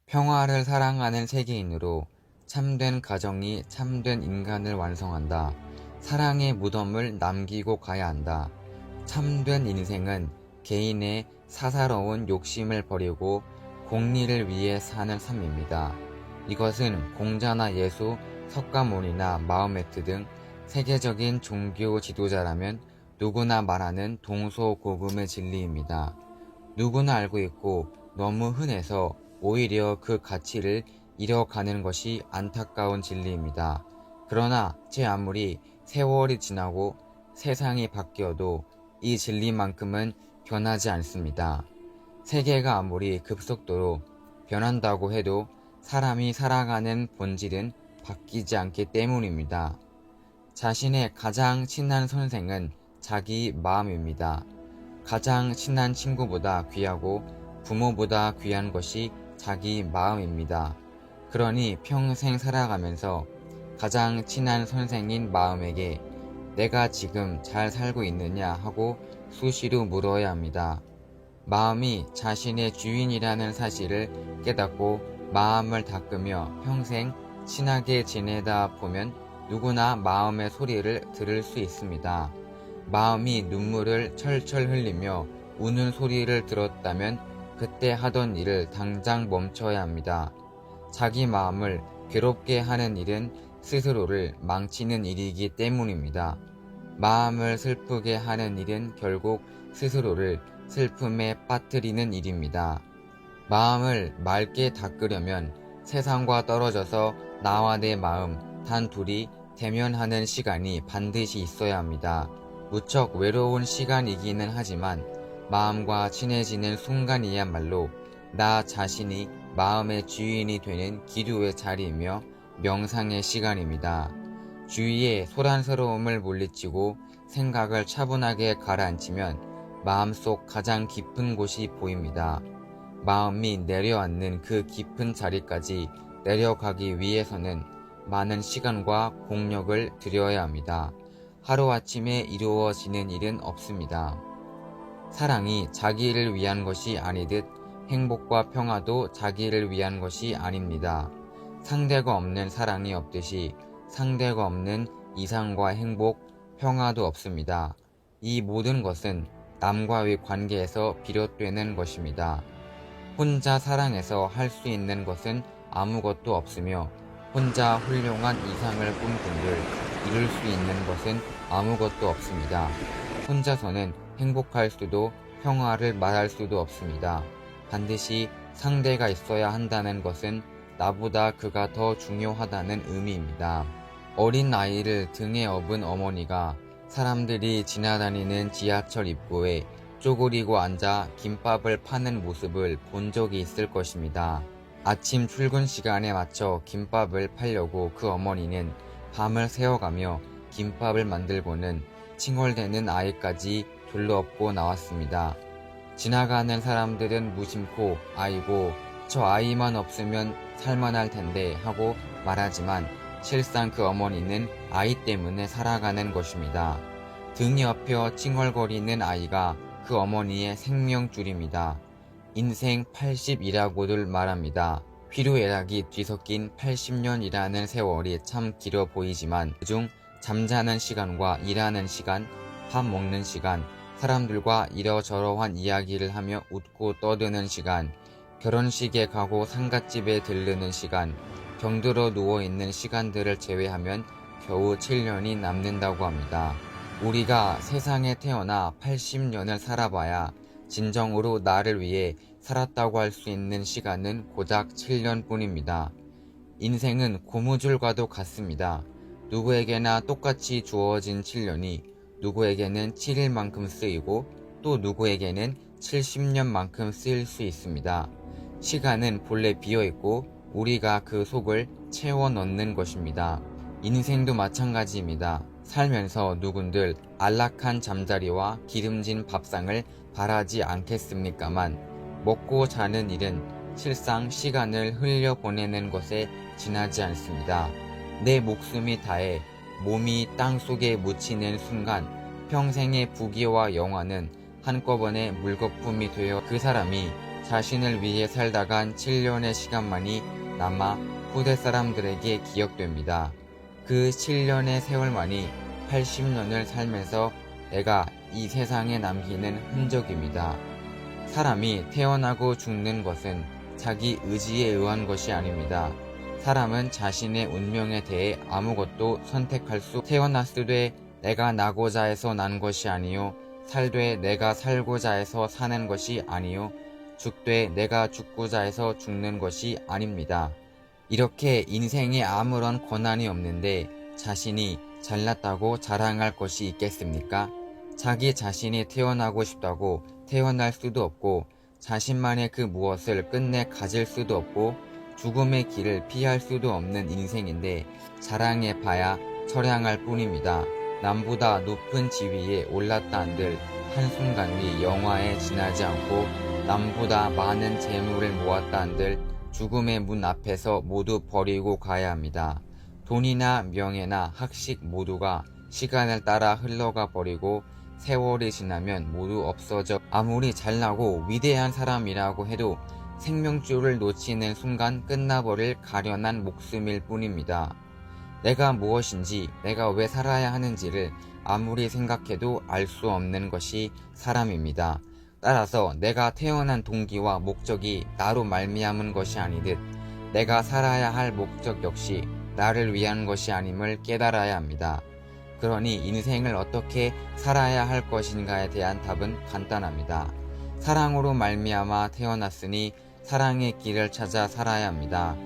평화를 사랑하는 세계인으로 참된 가정이 참된 인간을 완성한다. 사랑의 무덤을 남기고 가야 한다. 참된 인생은 개인의 사사로운 욕심을 버리고 공리를 위해 사는 삶입니다. 이것은 공자나 예수, 석가모니나 마호메트 등 세계적인 종교 지도자라면 누구나 말하는 동서고금의 진리입니다. 누구나 알고 있고 너무 흔해서 오히려 그 가치를 잃어가는 것이 안타까운 진리입니다. 그러나 제 아무리 세월이 지나고 세상이 바뀌어도 이 진리만큼은 변하지 않습니다. 세계가 아무리 급속도로 변한다고 해도 사람이 살아가는 본질은 바뀌지 않기 때문입니다. 자신의 가장 친한 선생은 자기 마음입니다. 가장 친한 친구보다 귀하고 부모보다 귀한 것이 자기 마음입니다. 그러니 평생 살아가면서 가장 친한 선생인 마음에게 내가 지금 잘 살고 있느냐 하고 수시로 물어야 합니다. 마음이 자신의 주인이라는 사실을 깨닫고 마음을 닦으며 평생 친하게 지내다 보면 누구나 마음의 소리를 들을 수 있습니다. 마음이 눈물을 철철 흘리며 우는 소리를 들었다면 그때 하던 일을 당장 멈춰야 합니다. 자기 마음을 괴롭게 하는 일은 스스로를 망치는 일이기 때문입니다. 마음을 슬프게 하는 일은 결국 스스로를 슬픔에 빠뜨리는 일입니다. 마음을 맑게 닦으려면 세상과 떨어져서 나와 내 마음 단 둘이 대면하는 시간이 반드시 있어야 합니다. 무척 외로운 시간이기는 하지만 마음과 친해지는 순간이야말로 나 자신이 마음의 주인이 되는 기류의 자리이며 명상의 시간입니다. 주위의 소란스러움을 물리치고 생각을 차분하게 가라앉히면 마음속 가장 깊은 곳이 보입니다. 마음이 내려앉는 그 깊은 자리까지 내려가기 위해서는 많은 시간과 공력을 들여야 합니다. 하루아침에 이루어지는 일은 없습니다. 사랑이 자기를 위한 것이 아니듯 행복과 평화도 자기를 위한 것이 아닙니다. 상대가 없는 사랑이 없듯이 상대가 없는 이상과 행복, 평화도 없습니다. 이 모든 것은 남과의 관계에서 비롯되는 것입니다. 혼자 사랑해서 할 수 있는 것은 아무것도 없으며 혼자 훌륭한 이상을 꿈꾼들 이룰 수 있는 것은 아무것도 없습니다. 혼자서는 행복할 수도 평화를 말할 수도 없습니다. 반드시 상대가 있어야 한다는 것은 나보다 그가 더 중요하다는 의미입니다. 어린 아이를 등에 업은 어머니가 사람들이 지나다니는 지하철 입구에 쪼그리고 앉아 김밥을 파는 모습을 본 적이 있을 것입니다. 아침 출근 시간에 맞춰 김밥을 팔려고 그 어머니는 밤을 새워가며 김밥을 만들고는 칭얼대는 아이까지 둘러엎고 나왔습니다. 지나가는 사람들은 무심코 아이고 저 아이만 없으면 살만할 텐데 하고 말하지만 실상 그 어머니는 아이 때문에 살아가는 것입니다. 등이 엎여 칭얼거리는 아이가 그 어머니의 생명줄입니다. 인생 80이라고들 말합니다. 희루애락이 뒤섞인 80년이라는 세월이 참 길어 보이지만 그중 잠자는 시간과 일하는 시간, 밥 먹는 시간, 사람들과 이러저러한 이야기를 하며 웃고 떠드는 시간, 결혼식에 가고 상갓집에 들르는 시간, 병들어 누워있는 시간들을 제외하면 겨우 7년이 남는다고 합니다. 우리가 세상에 태어나 80년을 살아봐야 진정으로 나를 위해 살았다고 할 수 있는 시간은 고작 7년뿐입니다. 인생은 고무줄과도 같습니다. 누구에게나 똑같이 주어진 7년이 누구에게는 7일만큼 쓰이고 또 누구에게는 70년만큼 쓰일 수 있습니다. 시간은 본래 비어있고 우리가 그 속을 채워 넣는 것입니다. 인생도 마찬가지입니다. 살면서 누군들 안락한 잠자리와 기름진 밥상을 바라지 않겠습니까만 먹고 자는 일은 실상 시간을 흘려보내는 것에 지나지 않습니다. 내 목숨이 다해 몸이 땅속에 묻히는 순간 평생의 부귀와 영화는 한꺼번에 물거품이 되어 그 사람이 자신을 위해 살다간 7년의 시간만이 남아 후대 사람들에게 기억됩니다. 그 7년의 세월만이 80년을 살면서 내가 이 세상에 남기는 흔적입니다. 사람이 태어나고 죽는 것은 자기 의지에 의한 것이 아닙니다. 사람은 자신의 운명에 대해 아무것도 선택할 수 태어났으되 내가 나고자 해서 난 것이 아니요 살되 내가 살고자 해서 사는 것이 아니요 죽되 내가 죽고자 해서 죽는 것이 아닙니다. 이렇게 인생에 아무런 권한이 없는데 자신이 잘났다고 자랑할 것이 있겠습니까? 자기 자신이 태어나고 싶다고 태어날 수도 없고 자신만의 그 무엇을 끝내 가질 수도 없고 죽음의 길을 피할 수도 없는 인생인데 자랑해봐야 처량할 뿐입니다. 남보다 높은 지위에 올랐다 한들 한순간 위 영화에 지나지 않고 남보다 많은 재물을 모았다 한들 죽음의 문 앞에서 모두 버리고 가야 합니다. 돈이나 명예나 학식 모두가 시간을 따라 흘러가 버리고 세월이 지나면 모두 없어져 아무리 잘나고 위대한 사람이라고 해도 생명줄을 놓치는 순간 끝나버릴 가련한 목숨일 뿐입니다. 내가 무엇인지 내가 왜 살아야 하는지를 아무리 생각해도 알 수 없는 것이 사람입니다. 따라서 내가 태어난 동기와 목적이 나로 말미암은 것이 아니듯 내가 살아야 할 목적 역시 나를 위한 것이 아님을 깨달아야 합니다. 그러니 인생을 어떻게 살아야 할 것인가에 대한 답은 간단합니다. 사랑으로 말미암아 태어났으니 사랑의 길을 찾아 살아야 합니다.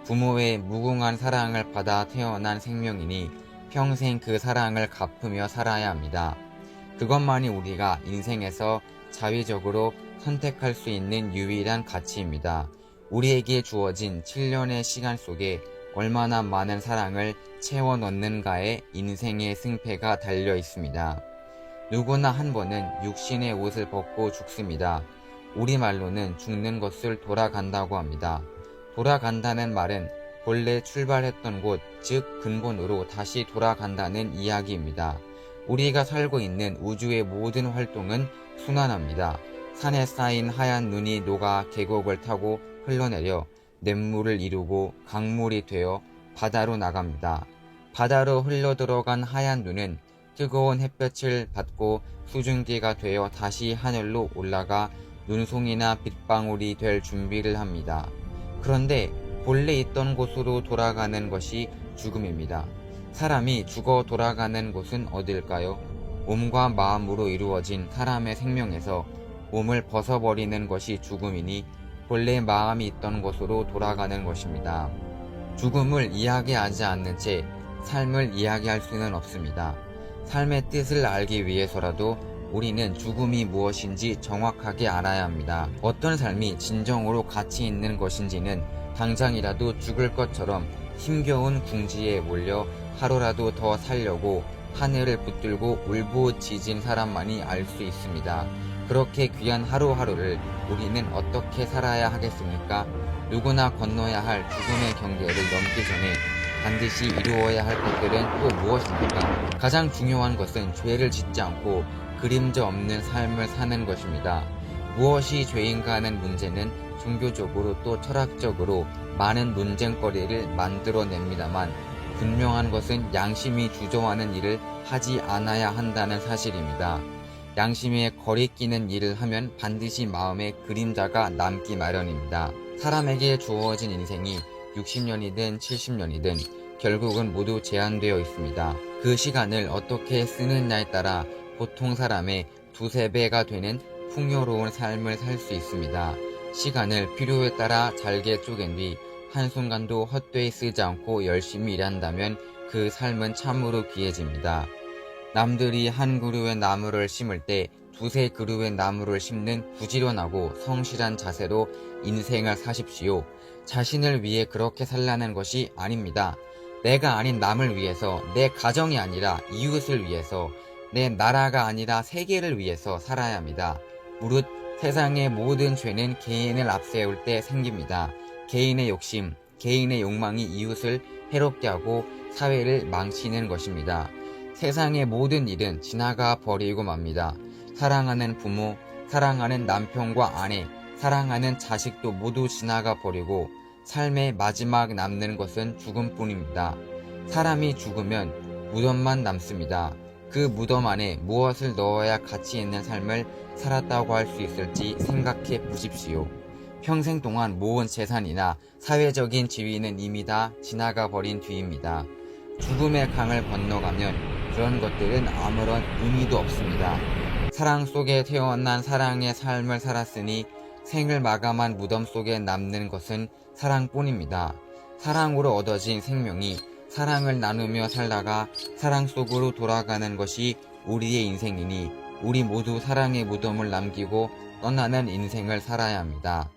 부모의 무궁한 사랑을 받아 태어난 생명이니 평생 그 사랑을 갚으며 살아야 합니다. 그것만이 우리가 인생에서 자위적으로 선택할 수 있는 유일한 가치입니다. 우리에게 주어진 7년의 시간 속에 얼마나 많은 사랑을 채워 넣는가에 인생의 승패가 달려 있습니다. 누구나 한 번은 육신의 옷을 벗고 죽습니다. 우리말로는 죽는 것을 돌아간다고 합니다. 돌아간다는 말은 본래 출발했던 곳, 즉 근본으로 다시 돌아간다는 이야기입니다. 우리가 살고 있는 우주의 모든 활동은 순환합니다. 산에 쌓인 하얀 눈이 녹아 계곡을 타고 흘러내려 냇물을 이루고 강물이 되어 바다로 나갑니다. 바다로 흘러들어간 하얀 눈은 뜨거운 햇볕을 받고 수증기가 되어 다시 하늘로 올라가 눈송이나 빗방울이 될 준비를 합니다. 그런데 본래 있던 곳으로 돌아가는 것이 죽음입니다. 사람이 죽어 돌아가는 곳은 어딜까요? 몸과 마음으로 이루어진 사람의 생명에서 몸을 벗어버리는 것이 죽음이니 본래 마음이 있던 곳으로 돌아가는 것입니다. 죽음을 이야기하지 않는 채 삶을 이야기할 수는 없습니다. 삶의 뜻을 알기 위해서라도 우리는 죽음이 무엇인지 정확하게 알아야 합니다. 어떤 삶이 진정으로 가치 있는 것인지는 당장이라도 죽을 것처럼 힘겨운 궁지에 몰려 하루라도 더 살려고 하늘을 붙들고 울부짖은 사람만이 알 수 있습니다. 그렇게 귀한 하루하루를 우리는 어떻게 살아야 하겠습니까? 누구나 건너야 할 죽음의 경계를 넘기 전에 반드시 이루어야 할 것들은 또 무엇입니까? 가장 중요한 것은 죄를 짓지 않고 그림자 없는 삶을 사는 것입니다. 무엇이 죄인가 하는 문제는 종교적으로 또 철학적으로 많은 논쟁거리를 만들어냅니다만 분명한 것은 양심이 주저하는 일을 하지 않아야 한다는 사실입니다. 양심에 거리끼는 일을 하면 반드시 마음에 그림자가 남기 마련입니다. 사람에게 주어진 인생이 60년이든 70년이든 결국은 모두 제한되어 있습니다. 그 시간을 어떻게 쓰느냐에 따라 보통 사람의 두세 배가 되는 풍요로운 삶을 살 수 있습니다. 시간을 필요에 따라 잘게 쪼갠 뒤 한순간도 헛되이 쓰지 않고 열심히 일한다면 그 삶은 참으로 귀해집니다. 남들이 한 그루의 나무를 심을 때 두세 그루의 나무를 심는 부지런하고 성실한 자세로 인생을 사십시오. 자신을 위해 그렇게 살라는 것이 아닙니다. 내가 아닌 남을 위해서, 내 가정이 아니라 이웃을 위해서, 내 나라가 아니라 세계를 위해서 살아야 합니다. 무릇 세상의 모든 죄는 개인을 앞세울 때 생깁니다. 개인의 욕심, 개인의 욕망이 이웃을 해롭게 하고 사회를 망치는 것입니다. 세상의 모든 일은 지나가 버리고 맙니다. 사랑하는 부모, 사랑하는 남편과 아내, 사랑하는 자식도 모두 지나가 버리고 삶의 마지막 남는 것은 죽음뿐입니다. 사람이 죽으면 무덤만 남습니다. 그 무덤 안에 무엇을 넣어야 가치 있는 삶을 살았다고 할 수 있을지 생각해 보십시오. 평생 동안 모은 재산이나 사회적인 지위는 이미 다 지나가 버린 뒤입니다. 죽음의 강을 건너가면 그런 것들은 아무런 의미도 없습니다. 사랑 속에 태어난 사랑의 삶을 살았으니 생을 마감한 무덤 속에 남는 것은 사랑뿐입니다. 사랑으로 얻어진 생명이 사랑을 나누며 살다가 사랑 속으로 돌아가는 것이 우리의 인생이니 우리 모두 사랑의 무덤을 남기고 떠나는 인생을 살아야 합니다.